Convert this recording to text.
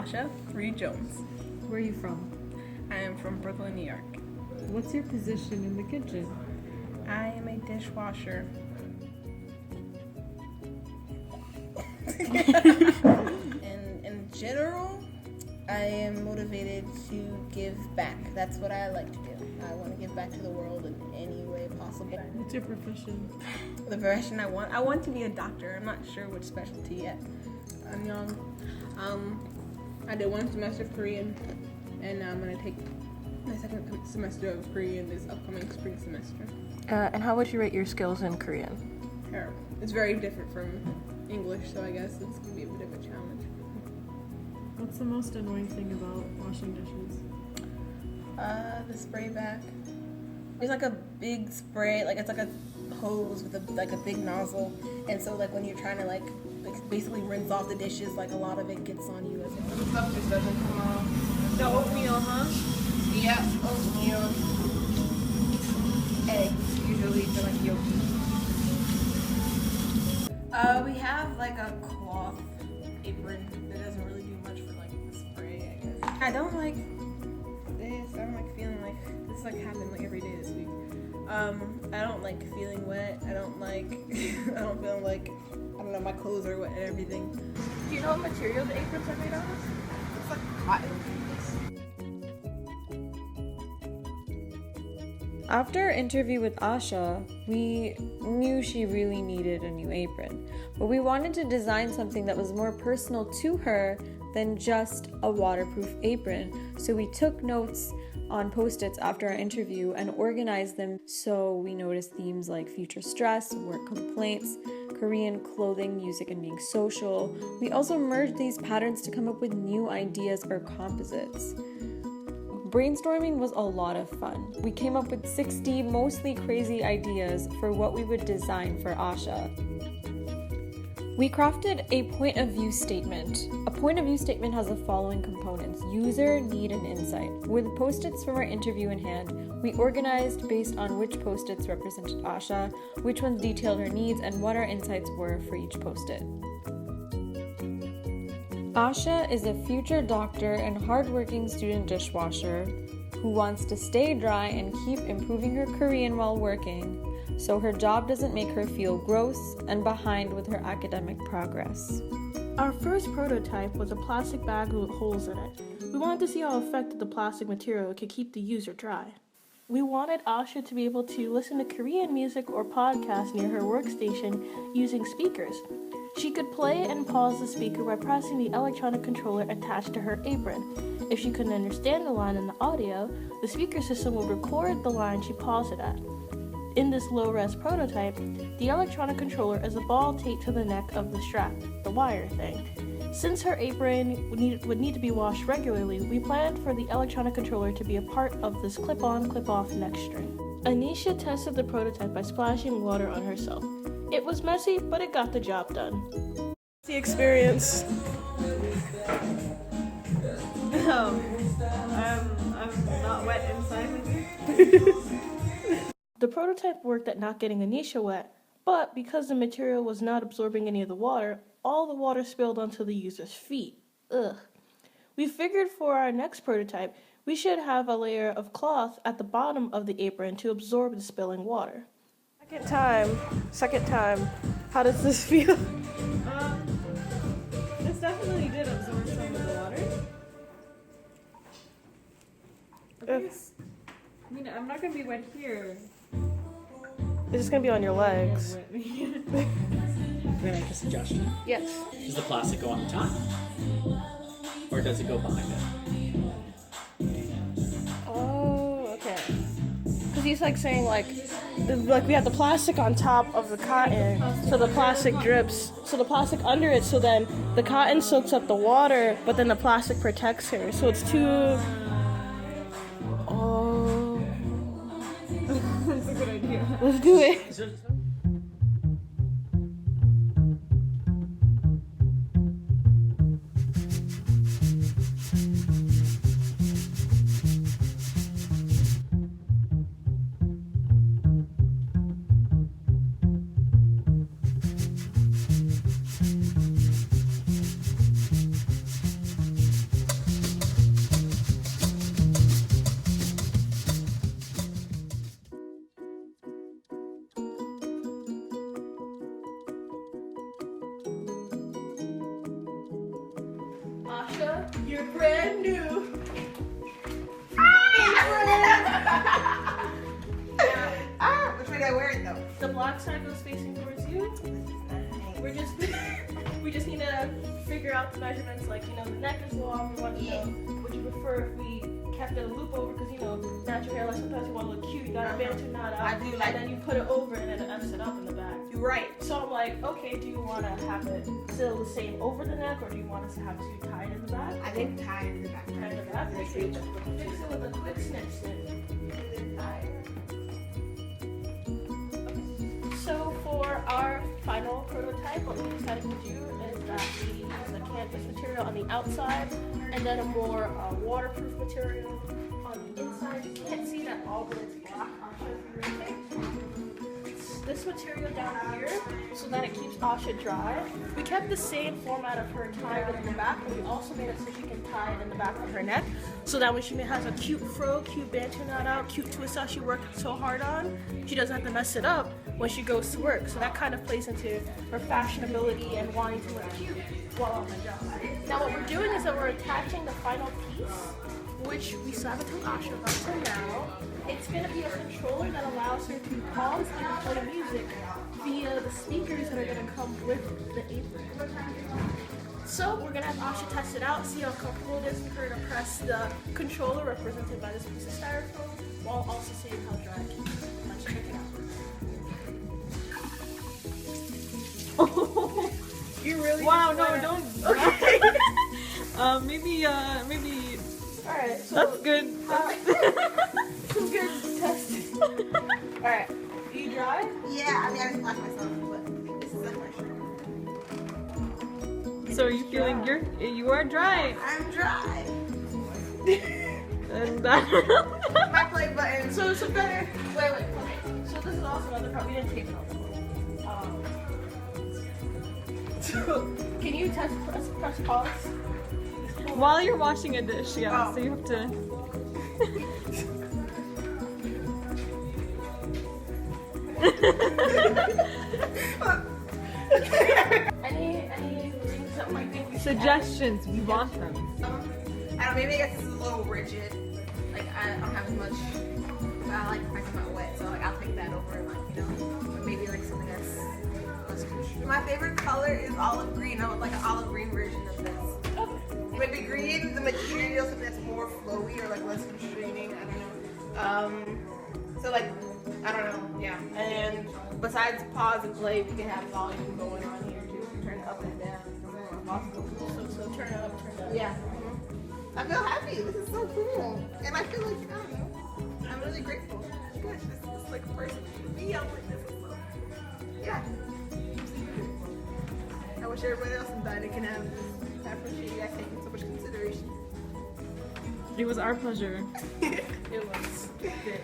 Asha Reed Jones. Where are you from? I am from Brooklyn, New York. What's your position in the kitchen? I am a dishwasher. In general, I am motivated to give back. That's what I like to do. I want to give back to the world in any way possible. What's your profession? The profession I want to be a doctor. I'm not sure which specialty yet. I'm young. I did 1 semester of Korean, and I'm gonna take my second semester of Korean this upcoming spring semester. And how would you rate your skills in Korean? Terrible. It's very different from English, so I guess it's gonna be a bit of a challenge. What's the most annoying thing about washing dishes? The spray back. There's like a big spray, like it's like a hose with a big nozzle, and so like when you're trying to like basically rinse off the dishes, like a lot of it gets on you as well. The stuff just doesn't come off. The oatmeal, huh? Yeah, oatmeal. Eggs, usually for like yolk. We have like a cloth apron that doesn't really do much for like the spray, I guess. I don't like this. I don't like feeling like this like happened like every day this week. I don't like feeling wet. I don't feel like, I don't know, my clothes are wet and everything. Do you know what material the aprons are made out of? It's like cotton. After our interview with Asha, we knew she really needed a new apron, but we wanted to design something that was more personal to her than just a waterproof apron. So we took notes on Post-its after our interview and organized them so we noticed themes like future stress, work complaints, Korean clothing, music, and being social. We also merged these patterns to come up with new ideas or composites. Brainstorming was a lot of fun. We came up with 60 mostly crazy ideas for what we would design for Asha. We crafted a point of view statement. A point of view statement has the following components: user, need, and insight. With Post-its from our interview in hand, we organized based on which Post-its represented Asha, which ones detailed her needs, and what our insights were for each Post-it. Asha is a future doctor and hardworking student dishwasher who wants to stay dry and keep improving her Korean while working, so her job doesn't make her feel gross and behind with her academic progress. Our first prototype was a plastic bag with holes in it. We wanted to see how effective the plastic material could keep the user dry. We wanted Asha to be able to listen to Korean music or podcasts near her workstation using speakers. She could play and pause the speaker by pressing the electronic controller attached to her apron. If she couldn't understand the line in the audio, the speaker system would record the line she paused it at. In this low-res prototype, the electronic controller is a ball taped to the neck of the strap, the wire thing. Since her apron would need to be washed regularly, we planned for the electronic controller to be a part of this clip-on, clip-off neck string. Anisha tested the prototype by splashing water on herself. It was messy, but it got the job done. The experience. I'm not wet inside. The prototype worked at not getting Anisha wet, but because the material was not absorbing any of the water, all the water spilled onto the user's feet. Ugh. We figured for our next prototype, we should have a layer of cloth at the bottom of the apron to absorb the spilling water. Second time. How does this feel? This definitely did absorb some of the water. I'm not gonna be wet here. It's just gonna be on your legs. Can I make a suggestion? Yes. Does the plastic go on the top? Or does it go behind it? Oh, okay. Because he's like saying like we have the plastic on top of the cotton, so the plastic drips. So the plastic under it, so then the cotton soaks up the water, but then the plastic protects her. So it's too... Oh. That's a good idea. Let's do it. You're brand new. Which way do I wear it though? The black side goes facing towards you. We just need to figure out the measurements. Like, you know, the neck is long. We want to know, would you prefer if we kept a loop over? Because, you know, natural hair, like sometimes you want to look cute. You got a bantu knot out. I do like. And then you put it over and then it F's it up in the back. You're right. So I'm like, okay, do you want to have it still the same over the neck, or do you want us to have two tied in the back? I think tied in the back. Tied in the back. Fix it with a quick snip snip. So for our final prototype, what we decided to do is that we use a canvas material on the outside and then a more waterproof material on the inside. You can't see that all, but it's black. I'll show you real quick. This material down here so that it keeps Asha dry. We kept the same format of her tying it in the back, but we also made it so she can tie it in the back of her neck so that when she has a cute fro, cute bantu knot out, cute twist that she worked so hard on, she doesn't have to mess it up when she goes to work. So that kind of plays into her fashionability and wanting to look cute while on the job. Now what we're doing is that we're attaching the final piece, which we still haven't told Asha about for now. It's going to be a controller that allows her to pause and play music via the speakers that are going to come with the apron. So we're going to have Asha test it out, see how comfortable it is for her to press the controller represented by this piece of styrofoam, while also seeing how dry it keeps. Let's check it out. You really? Wow, no, don't. Okay. Maybe. Alright, so That's good. some good testing. Alright, are you dry? Yeah, I mean I just washed myself, but this is like my shirt. So are you feeling you are dry. I'm dry. And My play button. So it's a better. Wait. So this is also another part. We didn't take notes. So can you press pause? while you're washing a dish, yeah. Oh. So you have to. Any things that might be Suggestions, we want them. I don't know, maybe I guess this is a little rigid. Like I don't have as much. I like the fact I'm not wet, so like I'll take that over, like you know. But maybe like something that's less constraining. My favorite color is olive green. I would like an olive green version of this. Maybe green, the material, something that's more flowy or like less constraining. I don't know. So like I don't know. Yeah. And besides pause and play, we can have volume going on here too. Turn it up and down. So turn it up, turn it up. Yeah. I feel happy. This is so cool. And I feel like, I don't know, I'm really grateful. Gosh, this is like a person to be on with this. So, yeah. I wish everybody else in Dinah can have this. I appreciate you guys taking so much consideration. It was our pleasure. It was good.